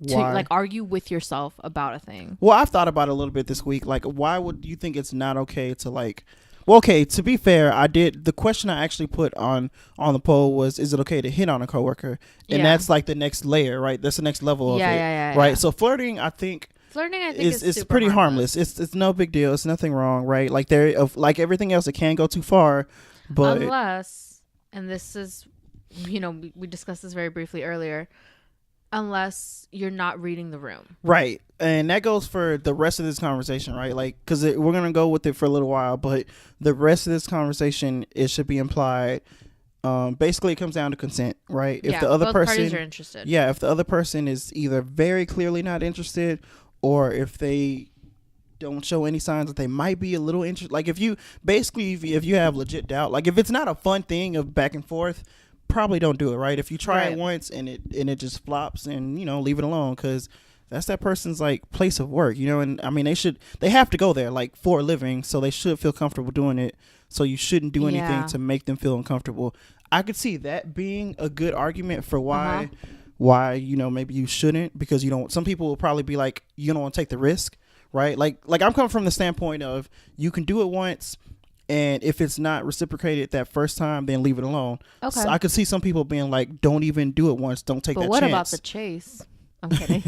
to, why? like, argue with yourself about a thing. Well, I've thought about it a little bit this week. Like, why would you think it's not okay to like? Well, okay. To be fair, I did the question I actually put on the poll was, is it okay to hit on a coworker? And that's like the next layer, right? That's the next level of it, right? Yeah. So flirting, I think is super pretty harmless. harmless. It's no big deal. It's nothing wrong, right? Like like everything else, it can go too far, but Unless, and this is, we discussed this very briefly earlier, unless you're not reading the room. Right. And that goes for the rest of this conversation, right? Like, because we're going to go with it for a little while, but the rest of this conversation, it should be implied. Basically, it comes down to consent, right? If the other both person, parties are interested. Yeah, if the other person is either very clearly not interested, or if they don't show any signs that they might be a little interested. Like, if you have legit doubt, like if it's not a fun thing of back and forth, probably don't do it, right? If you try it once and it just flops, and leave it alone, because that's that person's like place of work, and I mean they have to go there like for a living, so they should feel comfortable doing it. So you shouldn't do anything to make them feel uncomfortable. I could see that being a good argument for why maybe you shouldn't, because some people will probably be like, you don't want to take the risk, right? Like I'm coming from the standpoint of, you can do it once, and if it's not reciprocated that first time, then leave it alone. Okay. So I could see some people being like, don't even do it once. Don't take that chance. But what about the chase? I'm kidding.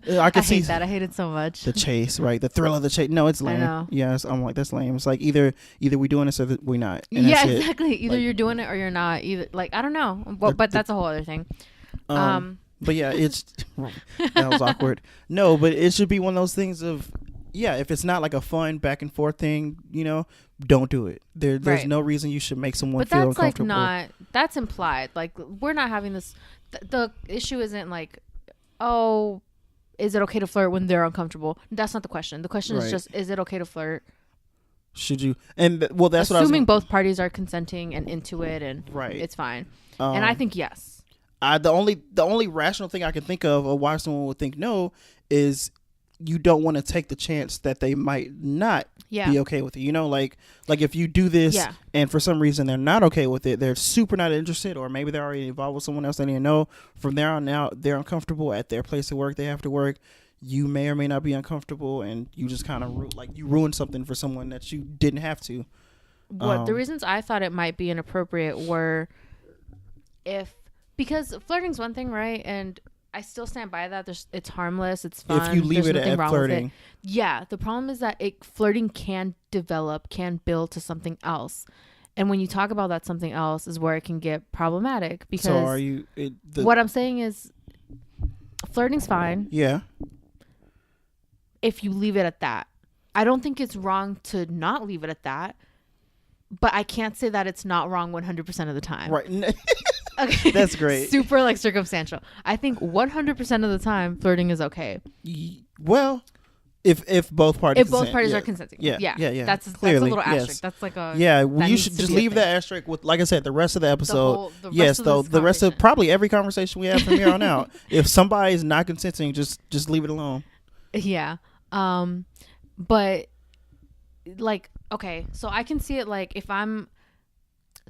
I hate that. I hate it so much. The chase, right? The thrill of the chase. No, it's lame. I know. Yes, I'm like, that's lame. It's like either we doing this or we not. And yeah, exactly. Either you're doing it or you're not. Either, like, I don't know. But that's a whole other thing. But yeah, it's that was awkward. No, but it should be one of those things of, yeah, if it's not like a fun back and forth thing, don't do it. There's no reason you should make someone feel uncomfortable. But that's like that's implied. Like, we're not having this. The issue isn't like, oh, is it okay to flirt when they're uncomfortable? That's not the question. The question is just, is it okay to flirt? Should you? And that's what I was assuming both parties are consenting and into it, and it's fine. And I think yes. The only rational thing I can think of why someone would think no is, you don't want to take the chance that they might not be okay with it. Like if you do this and for some reason they're not okay with it, they're super not interested, or maybe they're already involved with someone else they didn't know. From there on out, they're uncomfortable at their place of work. They have to work. You may or may not be uncomfortable, and you just kind of you ruined something for someone that you didn't have to. The reasons I thought it might be inappropriate were because flirting's one thing, right? And I still stand by that. It's harmless. It's fun. If you leave it at flirting. Yeah. The problem is that flirting can build to something else. And when you talk about that something else is where it can get problematic. Because so are you, what I'm saying is, flirting's fine. Yeah. If you leave it at that. I don't think it's wrong to not leave it at that. But I can't say that it's not wrong 100% of the time. Right. Okay. That's great. Super like circumstantial. I think 100% of the time flirting is okay. Well, if both parties are consenting. Yeah. That's clearly, a little asterisk. That's like a you should just leave that asterisk with, like I said, the rest of the episode. The rest of probably every conversation we have from here on out. If somebody is not consenting, just leave it alone. Yeah. But like, okay, so I can see it like if I'm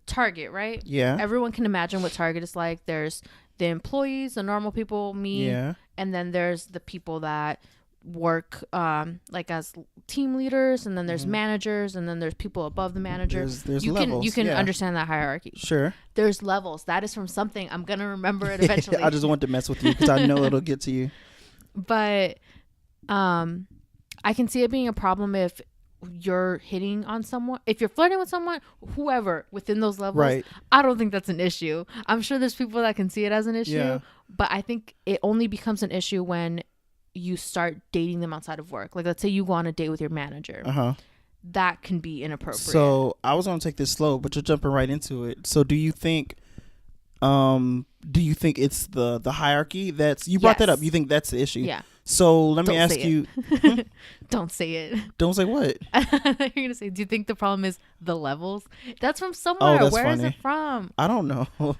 Target, right? Yeah. Everyone can imagine what Target is like. There's the employees, the normal people, me, and then there's the people that work like as team leaders, and then there's managers, and then there's people above the manager. There's levels. You can understand that hierarchy. Sure. There's levels. That is from something. I'm gonna remember it eventually. I just want to mess with you because I know it'll get to you. But I can see it being a problem if you're hitting on someone, if you're flirting with someone, whoever within those levels, right. I don't think that's an issue. I'm sure there's people that can see it as an issue, but I think it only becomes an issue when you start dating them outside of work. Like, let's say you go on a date with your manager. That can be inappropriate. So I was going to take this slow, but you're jumping right into it. So do you think, Do you think it's the hierarchy that's you brought that up? You think that's the issue? Yeah. So let me ask you. Don't say it. Don't say what? You're gonna say, do you think the problem is the levels? That's from somewhere. Oh, that's Where funny. is it from? I don't know. Okay.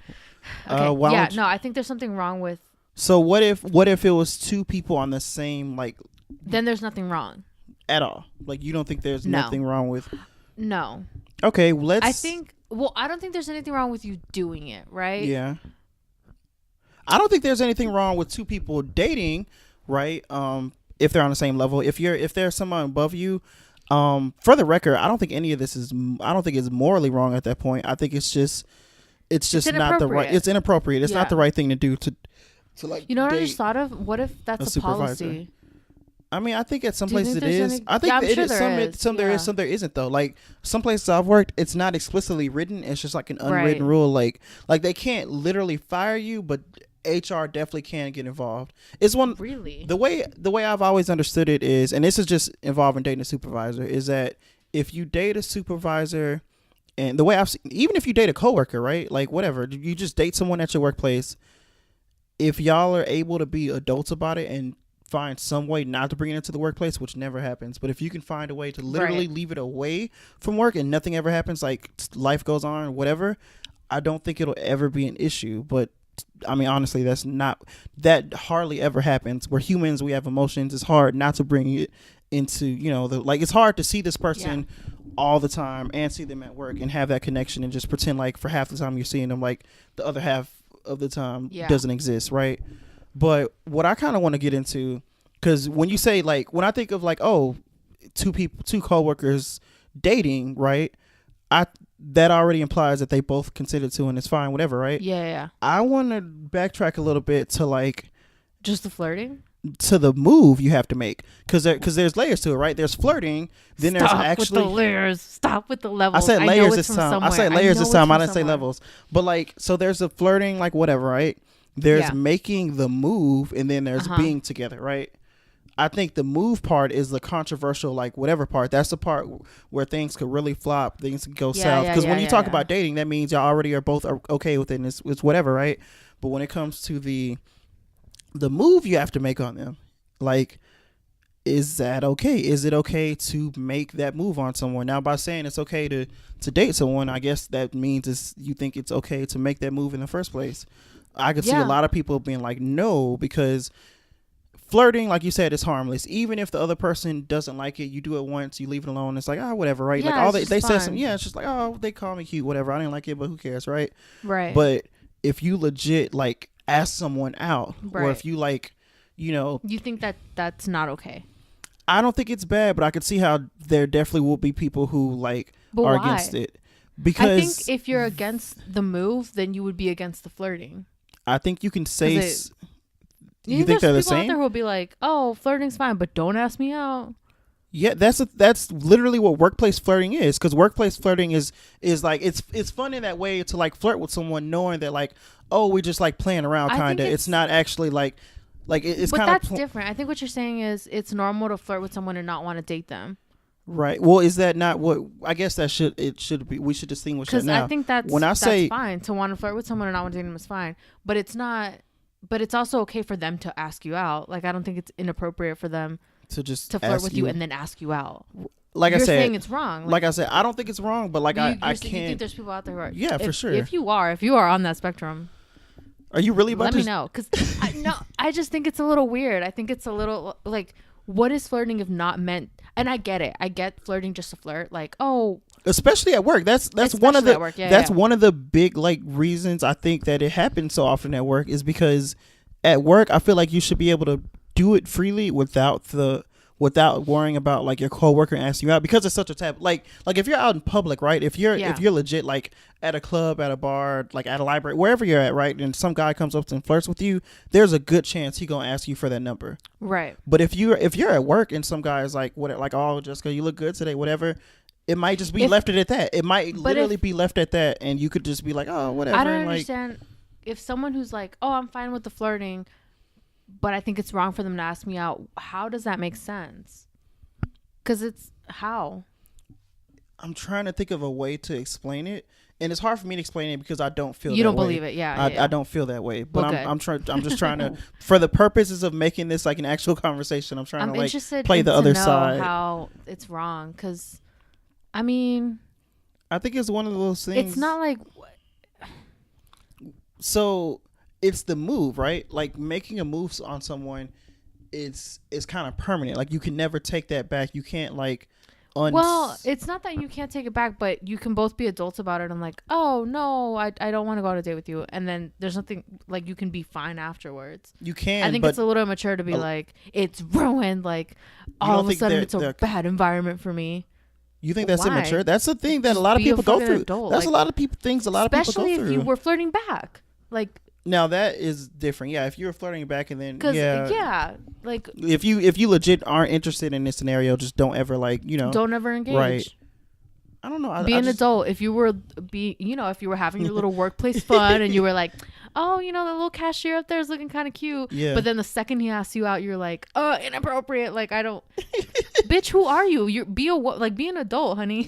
Yeah, no, I think there's something wrong with. So what if it was two people on the same like? Then there's nothing wrong. At all. Like you don't think there's nothing wrong with? No. Okay, let's. I think. Well, I don't think there's anything wrong with you doing it, right? Yeah. I don't think there's anything wrong with two people dating, right? If they're on the same level, if there's someone above you, for the record, I don't think any of this is. I don't think it's morally wrong at that point. I think it's just not the right. It's inappropriate. It's not the right thing to do to like. You know what I just thought of? What if that's a policy? I mean, I think at some places it is. I think it is. Some there is, some there isn't though. Like some places I've worked, it's not explicitly written. It's just like an unwritten rule. Like they can't literally fire you, but HR definitely can get involved. It's one really the way I've always understood it is, and this is just involving dating a supervisor, is that if you date a supervisor, and the way I've seen, even if you date a coworker, right? Like whatever, you just date someone at your workplace. If y'all are able to be adults about it and find some way not to bring it into the workplace, which never happens, but if you can find a way to literally leave it away from work and nothing ever happens, like life goes on or whatever, I don't think it'll ever be an issue. But I mean, honestly, that hardly ever happens. We're humans, we have emotions. It's hard not to bring it into, it's hard to see this person all the time and see them at work and have that connection and just pretend like for half the time you're seeing them, like the other half of the time doesn't exist, right? But what I kind of want to get into, because when you say like, when I think of like, oh, two coworkers dating, right? That already implies that they both consider to, and it's fine, whatever, right? Yeah. I want to backtrack a little bit to like, just the flirting, to the move you have to make, because there's layers to it, right? There's flirting, then there's actually with the layers. Stop with the levels. I said layers this time. I said layers this time. I didn't say levels, but like, so there's the flirting, like whatever, right? There's making the move, and then there's being together, right? I think the move part is the controversial, like whatever part. That's the part where things could really flop, things could go south. Because when you talk about dating, that means y'all already are both okay with it, and it's whatever, right? But when it comes to the move you have to make on them, like, is that okay? Is it okay to make that move on someone? Now, by saying it's okay to date someone, I guess that means you think it's okay to make that move in the first place. I could see a lot of people being like, no, because flirting, like you said, is harmless. Even if the other person doesn't like it, you do it once, you leave it alone. It's like, whatever, right? Yeah, like all they said something. Yeah, it's just like, oh, they call me cute, whatever. I didn't like it, but who cares, right? Right. But if you legit like ask someone out, or if you like, you think that's not okay. I don't think it's bad, but I could see how there definitely will be people who like are against it. Because I think if you're against the move, then you would be against the flirting. I think you can say. You think they're the same? Out there who will be like, "Oh, flirting's fine, but don't ask me out." Yeah, that's literally what workplace flirting is. Because workplace flirting is like it's fun in that way to like flirt with someone, knowing that like, oh, we're just like playing around, kind of. It's not actually like it's kind of. But that's different. I think what you're saying is it's normal to flirt with someone and not want to date them. Right. Well, is that not what? I guess that should be. We should distinguish that now. Because I think that's fine to want to flirt with someone and not want to date them is fine. But it's not. But it's also okay for them to ask you out. Like, I don't think it's inappropriate for them to flirt with you and then ask you out. Like you're I said, saying it's wrong. Like I said, I don't think it's wrong, but like I can't. You think there's people out there who are? Yeah, for sure. If you are on that spectrum, are you really about let me know? Because I just think it's a little weird. I think it's a little like, what is flirting if not meant? And I get it. I get flirting just to flirt. Like, oh. Especially at work. That's one of the one of the big like reasons I think that it happens so often at work is because at work I feel like you should be able to do it freely without worrying about like your coworker asking you out, because it's such a tab. Like if you're out in public, right? If you're legit like at a club, at a bar, like at a library, wherever you're at, right? And some guy comes up and flirts with you, there's a good chance he gonna ask you for that number. Right. But if you're at work and some guy is like, what, like, oh, Jessica, you look good today, whatever. It might just be left at that. It might literally be left at that, and you could just be like, oh, whatever. I don't understand if someone who's like, oh, I'm fine with the flirting, but I think it's wrong for them to ask me out. How does that make sense? Because it's how. I'm trying to think of a way to explain it. and it's hard for me to explain it because I don't feel you that don't way. believe it. I don't feel that way, but Well, I'm just trying to, for the purposes of making this like an actual conversation, I'm trying to like interested play the other side. How it's wrong, because I mean, I think it's one of those things. It's not like, so it's the move, right? Like making a move on someone is kind of permanent. Like you can never take that back. You can't like well, it's not that you can't take it back, but you can both be adults about it. I'm like, oh no, I don't want to go on a date with you, and then there's nothing, like, you can be fine afterwards. You can. I think it's a little immature to be like, it's ruined, like all of a sudden it's a bad environment for me. You think that's immature? That's the thing that a lot of people go through. That's like, a lot of people things a lot of people go through. Especially if you were flirting back. Like, now that is different. Yeah, if you're flirting back and then like if you legit aren't interested in this scenario, just don't ever don't ever engage. Right. I don't know. Be an adult. If you were if you were having your little workplace fun and you were like, oh, the little cashier up there is looking kind of cute. Yeah. But then the second he asks you out, you're like, inappropriate. Like, I don't. Bitch, who are you? Be an adult, honey.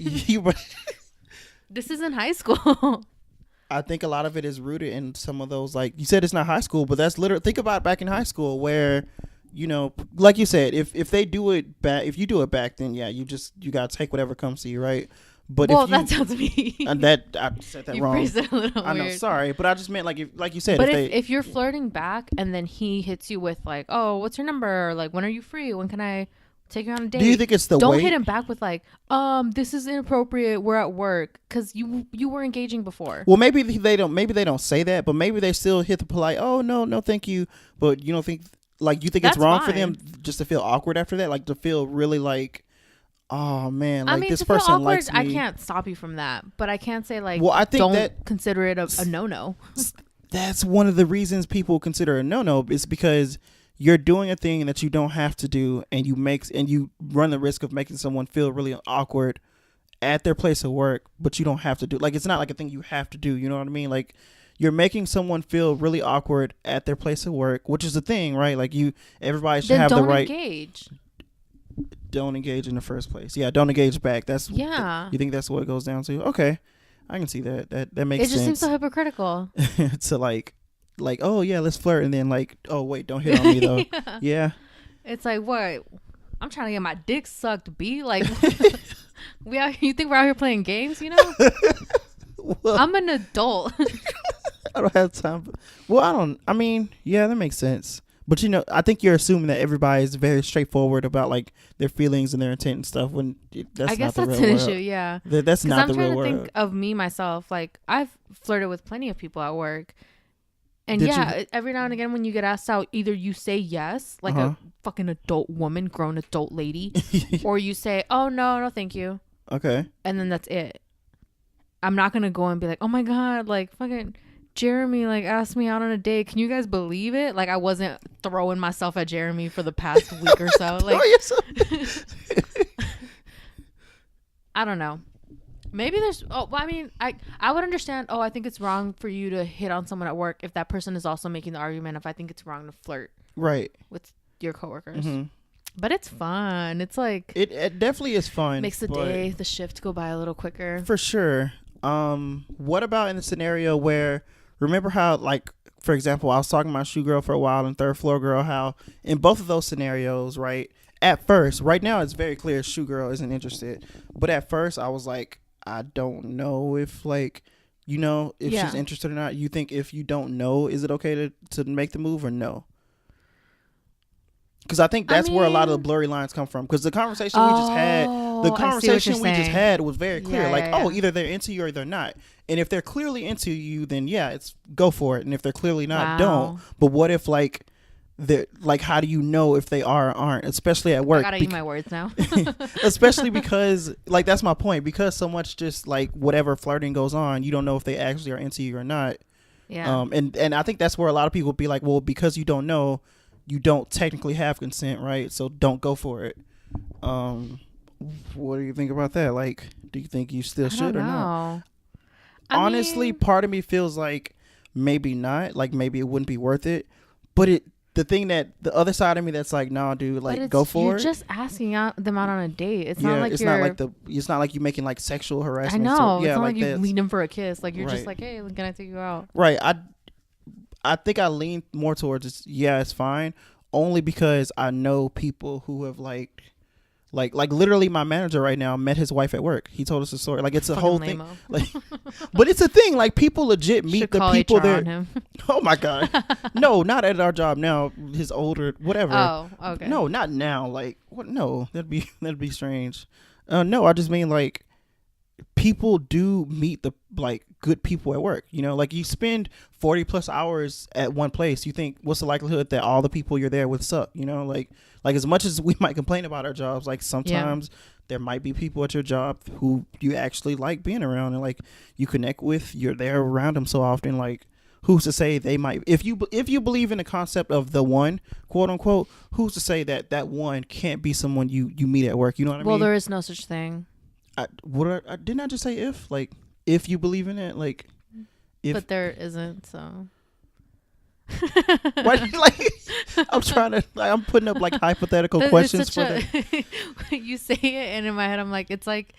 This isn't high school. I think a lot of it is rooted in some of those, like you said, it's not high school, but that's literally, think about back in high school where, like you said, if they do it back, if you do it back, then yeah, you got to take whatever comes to you, right? But that sounds mean. And I said that wrong. You phrased it a little I know, weird. sorry, but I just meant like you said. But if you're flirting back and then he hits you with like, oh, what's your number? Or like, when are you free? When can I take you on a date? Do you think it's the Don't hit him back with like, this is inappropriate, we're at work, because you were engaging before. Well, maybe they don't say that, but maybe they still hit the polite, oh no thank you, but you don't think, like, you think it's wrong for them just to feel awkward after that, like to feel really like, oh man, like, I mean, this person awkward, likes me. I can't stop you from that, but I can't say like, well, I think don't consider it a no-no. That's one of the reasons people consider a no-no, is because you're doing a thing that you don't have to do, and you run the risk of making someone feel really awkward at their place of work, but you don't have to do, like, it's not like a thing you have to do, you know what I mean? Like, you're making someone feel really awkward at their place of work, which is the thing, right? Like, everybody should have the right. Don't engage in the first place. Yeah, don't engage back. You think that's what it goes down to? Okay, I can see that. That makes sense. It just seems so hypocritical. To like, oh yeah, let's flirt, and then like, oh wait, don't hit on me though. Yeah. It's like, what? I'm trying to get my dick sucked, B. Like, you think we're out here playing games? Well, I'm an adult. I don't have time. I mean, yeah, that makes sense. But I think you're assuming that everybody is very straightforward about like their feelings and their intent and stuff. When I guess that's an issue. Yeah, that's not the real world. I'm trying to think of me myself. Like, I've flirted with plenty of people at work, and every now and again when you get asked out, either you say yes, like a fucking adult woman, grown adult lady, or you say, oh no, thank you. Okay. And then that's it. I'm not gonna go and be like, oh my god, like fucking Jeremy like asked me out on a date. Can you guys believe it? Like, I wasn't throwing myself at Jeremy for the past week or so. Like, I don't know. Maybe there's. I mean, I would understand. I think it's wrong for you to hit on someone at work if that person is also making the argument. If I think it's wrong to flirt, right, with your coworkers. Mm-hmm. But it's fun. It's like it definitely is fun. Makes the shift go by a little quicker. For sure. What about in the scenario where, remember how, like, for example, I was talking about Shoe Girl for a while and Third Floor Girl, how in both of those scenarios, right, at first, right now it's very clear Shoe Girl isn't interested, but at first I was like, I don't know if, like, if she's interested or not. You think if you don't know, is it okay to make the move or no? Because I think that's where a lot of the blurry lines come from. Because the conversation we just had was very clear. Either they're into you or they're not. And if they're clearly into you, then yeah, it's go for it. And if they're clearly not, don't. But what if like they're like, how do you know if they are or aren't? Especially at work. I gotta eat my words now. Especially because, like, that's my point. Because so much just like whatever flirting goes on, you don't know if they actually are into you or not. Yeah. And I think that's where a lot of people be like, well, because you don't know, you don't technically have consent, right? So don't go for it. What do you think about that? Like, do you think you still should or not? Honestly, part of me feels like maybe not. Like, maybe it wouldn't be worth it. But the thing that the other side of me that's like, nah, dude, like go for you're it. just asking them out on a date. It's not like it's not like you making like sexual harassment. I know. Yeah, it's not like you meet him for a kiss. Like you're just like, hey, can I take you out? Right. I think I lean more towards it's fine, only because I know people who have like literally my manager right now met his wife at work. He told us a story. Like it's a whole thing. Like, but it's a thing. Like people legit meet the people there. Oh my God. No, not at our job now. His older whatever. Oh, okay. No, not now. Like what? No, that'd be strange. No, I just mean like people do meet the like good people at work. You know, like you spend 40+ hours at one place. You think what's the likelihood that all the people you're there with suck? You know, like as much as we might complain about our jobs, like sometimes there might be people at your job who you actually like being around and like you connect with. You're there around them so often. Like who's to say they might, if you believe in the concept of the one, quote unquote, who's to say that one can't be someone you meet at work? You know what I mean? Well, there is no such thing. Didn't I just say if you believe in it, like if, but there isn't, so why, like I'm trying to I'm putting up like hypothetical questions for that. You say it and in my head I'm like it's like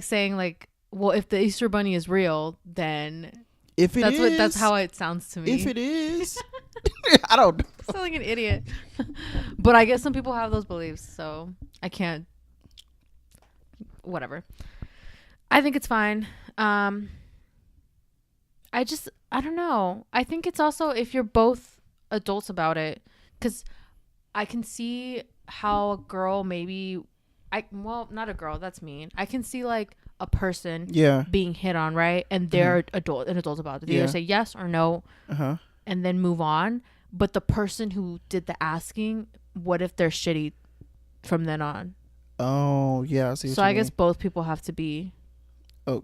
saying like, well, if the Easter Bunny is real, then that's how it sounds to me. If it is I don't know. I sound like an idiot. But I guess some people have those beliefs, so I can't. Whatever. I think it's fine. I don't know. I think it's also if you're both adults about it, because I can see how a girl not a girl, that's mean. I can see like a person being hit on, right? And they're an adult about it. They either say yes or no and then move on. But the person who did the asking, what if they're shitty from then on? Oh, yeah. I see what so you I mean. guess both people have to be. Oh,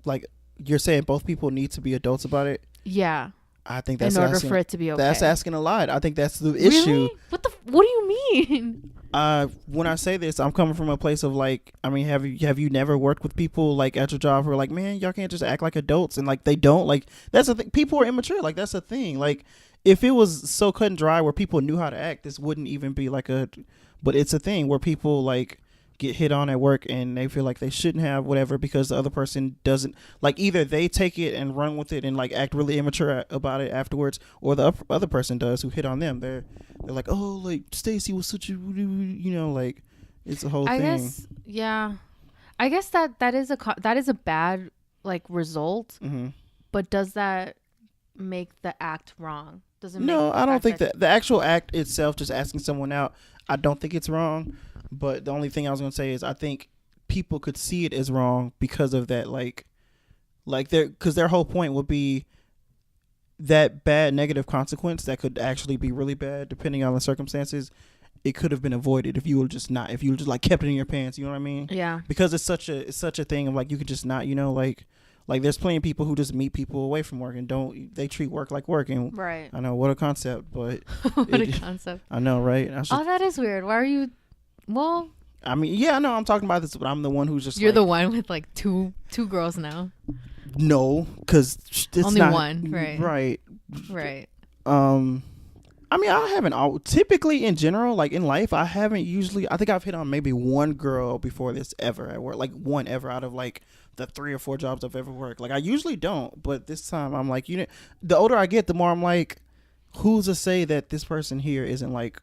like you're saying both people need to be adults about it? Yeah. I think that's in order for it to be okay. That's asking a lot. I think that's the really? issue. What do you mean? When I say this, I'm coming from a place of like, I mean, have you never worked with people like at your job who are like, man, y'all can't just act like adults, and like they don't, like that's the thing. People are immature. Like that's the thing. Like if it was so cut and dry where people knew how to act, this wouldn't even be like but it's a thing where people like get hit on at work and they feel like they shouldn't have whatever because the other person doesn't, like either they take it and run with it and like act really immature about it afterwards, or the other person does who hit on them. They're like, oh, like Stacy was such a, you know, like it's a whole thing. I guess that is a bad like result. But does that make the act wrong? No, I don't think that the actual act itself, just asking someone out, I don't think it's wrong. But the only thing I was going to say is I think people could see it as wrong because of that, like because their whole point would be that bad negative consequence that could actually be really bad depending on the circumstances. It could have been avoided if you would just like kept it in your pants. You know what I mean? Yeah. Because it's such a thing of like you could just not, you know, like there's plenty of people who just meet people away from work and they treat work like work. And right. I know, what a concept, but a concept. I know, right? That is weird. Why are you? Well, I mean, yeah, I know I'm talking about this, but I'm the one who's just you're the one with like two girls now. No, because it's only not, one, right? Right. I mean, I haven't typically in general, like in life, I think I've hit on maybe one girl before this ever at work, like one ever out of like the 3 or 4 jobs I've ever worked. Like I usually don't, but this time I'm like, you know, the older I get, the more I'm like, who's to say that this person here isn't like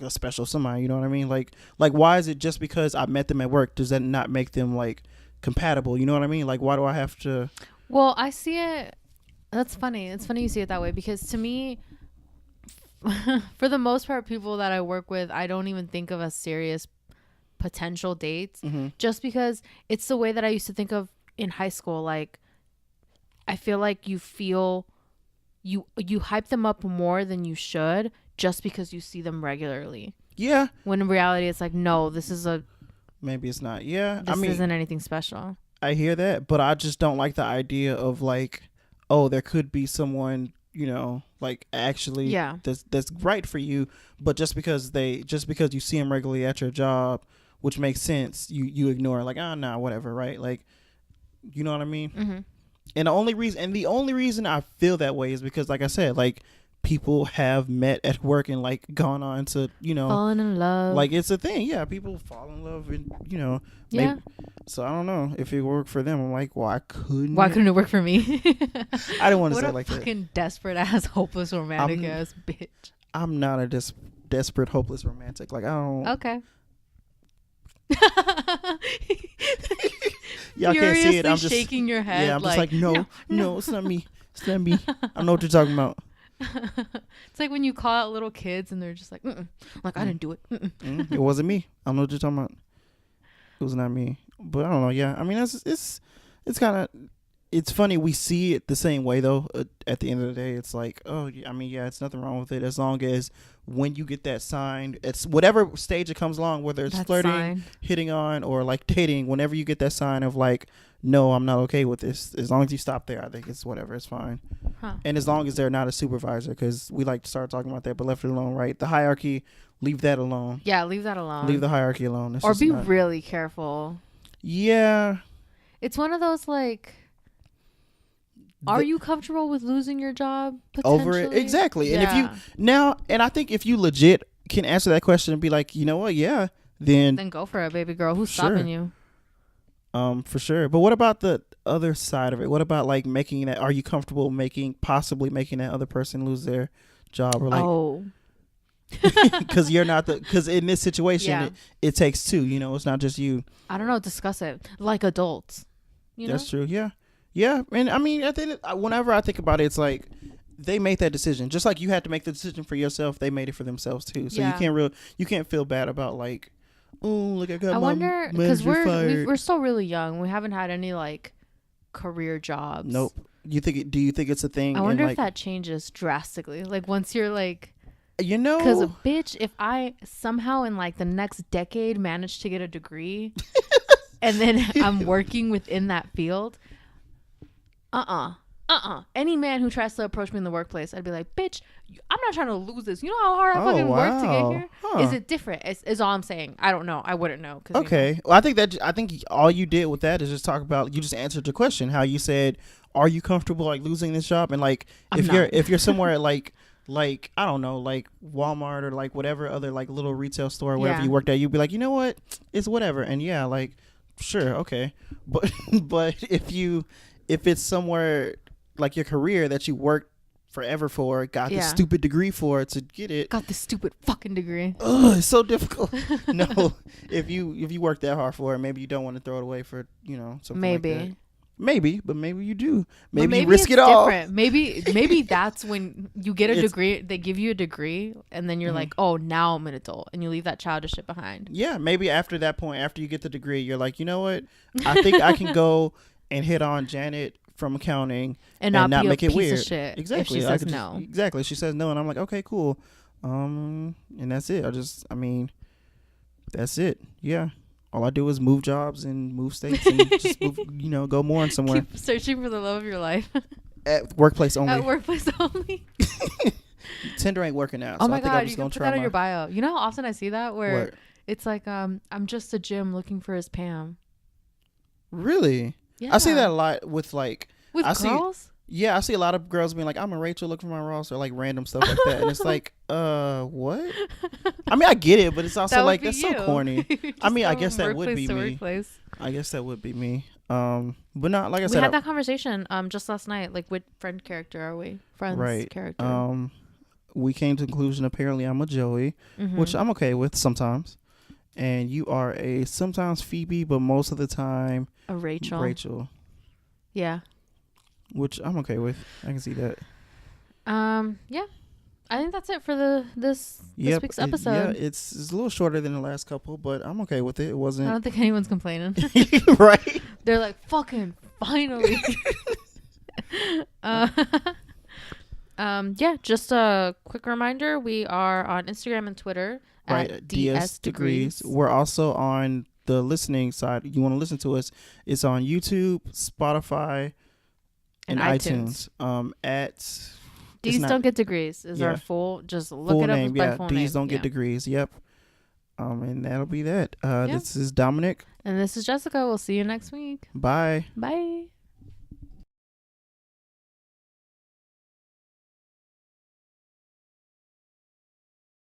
a special somebody, you know what I mean? Like why is it just because I met them at work, does that not make them like compatible? You know what I mean? Like why do I have to? Well, I see it. That's funny. It's funny you see it that way, because to me, for the most part, people that I work with, I don't even think of as serious potential dates, just because it's the way that I used to think of in high school. Like I feel like you hype them up more than you should just because you see them regularly. Yeah. When in reality, it's like, no, maybe it's not. Yeah. This isn't anything special. I hear that, but I just don't like the idea of like, oh, there could be someone, you know, like actually that's right for you, but just because you see them regularly at your job, which makes sense, you ignore, like, oh, nah, whatever, right? Like, you know what I mean? And the only reason I feel that way is because, like I said, like people have met at work and like gone on to, falling in love. like it's a thing. Yeah, people fall in love and yeah. So I don't know if it worked for them. I'm like, why couldn't it work for me? I didn't want to say it like that. What a fucking desperate ass, hopeless romantic ass bitch. I'm not a desperate, hopeless romantic. Like I don't. Okay. Y'all can't see it. I'm just shaking your head. Yeah, I'm just like, no, it's not me. It's not me. I know what you're talking about. It's like when you call out little kids and they're just like, mm-mm. Like I didn't do it. It wasn't me. I know what you're talking about. It was not me. But I don't know. Yeah, I mean, it's kind of, it's funny. We see it the same way though. At the end of the day, it's like, oh, I mean, yeah, it's nothing wrong with it as long as when you get that sign, it's whatever stage it comes along, whether it's flirting, hitting on, or like dating. Whenever you get that sign of like, no, I'm not okay with this. As long as you stop there, I think it's whatever. It's fine. Huh. And as long as they're not a supervisor, because we like to start talking about that, but left it alone, right? The hierarchy, leave that alone. Yeah, leave that alone. Leave the hierarchy alone. Or be really careful. Yeah. It's one of those like, are you comfortable with losing your job over it? Exactly. And if you now, and I think if you legit can answer that question and be like, you know what, yeah, then go for it, baby girl. Who's stopping you? For sure. But what about the other side of it? What about like making that? Are you comfortable possibly making that other person lose their job? Or like, because you're not because in this situation it takes two. It's not just you. I don't know. Discuss it like adults. That's true. Yeah, and I mean, whenever I think about it, it's like they made that decision. Just like you had to make the decision for yourself, they made it for themselves too. So you can't feel bad about like, oh, look, I wonder because we're still really young. We haven't had any like career jobs. Nope. Do you think it's a thing? I wonder if that changes drastically. Like once you're like, because bitch, if I somehow in like the next decade manage to get a degree, and then I'm working within that field. Any man who tries to approach me in the workplace, I'd be like, bitch, I'm not trying to lose this. You know how hard I fucking work to get here? Huh. Is it different? Is all I'm saying. I don't know. I wouldn't know. Okay. Well, I think all you did with that is just talk about, you just answered your question. How you said, are you comfortable like losing this job? And like, if you're somewhere like, I don't know, like Walmart or like whatever other like little retail store or wherever you worked at, you'd be like, you know what? It's whatever. And yeah, like, sure. Okay. But if it's somewhere like your career that you worked forever for, got this stupid degree for to get it. Got this stupid fucking degree. Ugh, it's so difficult. No, if you work that hard for it, maybe you don't want to throw it away for, something like that. Maybe, but maybe you do. Maybe you risk it all. Maybe that's when you get a degree, they give you a degree, and then you're like, oh, now I'm an adult, and you leave that childish shit behind. Yeah, maybe after that point, after you get the degree, you're like, you know what? I think I can go and hit on Janet from accounting and not make it weird. Of shit exactly. If she says no. Exactly. She says no, and I'm like, okay, cool. And that's it. That's it. Yeah. All I do is move jobs and move states and just move, go more in somewhere. Keep searching for the love of your life. At workplace only. At workplace only. Tinder ain't working out. Oh my God, you can put that on your bio. You know how often I see that where it's like, I'm just a Jim looking for his Pam. Really? Yeah. I see that a lot with like. With girls? I see a lot of girls being like, I'm a Rachel looking for my Ross, or like random stuff like that. And it's like, what? I mean, I get it, but it's also like, that's so corny. I mean, I guess that would be me. I guess that would be me. But not, like I said. We had that conversation just last night. Like, what friend character are we? Friends character. We came to the conclusion, apparently I'm a Joey, which I'm okay with sometimes. And you are a sometimes Phoebe, but most of the time a Rachel. Yeah. Which I'm okay with. I can see that. Yeah. I think that's it for this week's episode. It's a little shorter than the last couple, but I'm okay with it. It wasn't. I don't think anyone's complaining. Right? They're like, fucking finally. Just a quick reminder, we are on Instagram and Twitter at DS Degrees. We're also on the listening side. You want to listen to us, it's on YouTube, Spotify, and iTunes. At D's Don't Get Degrees is our full, just look full it up name, by full name. D's Don't Get Degrees. Yep. And that'll be that. This is Dominic. And this is Jessica. We'll see you next week. Bye. Bye.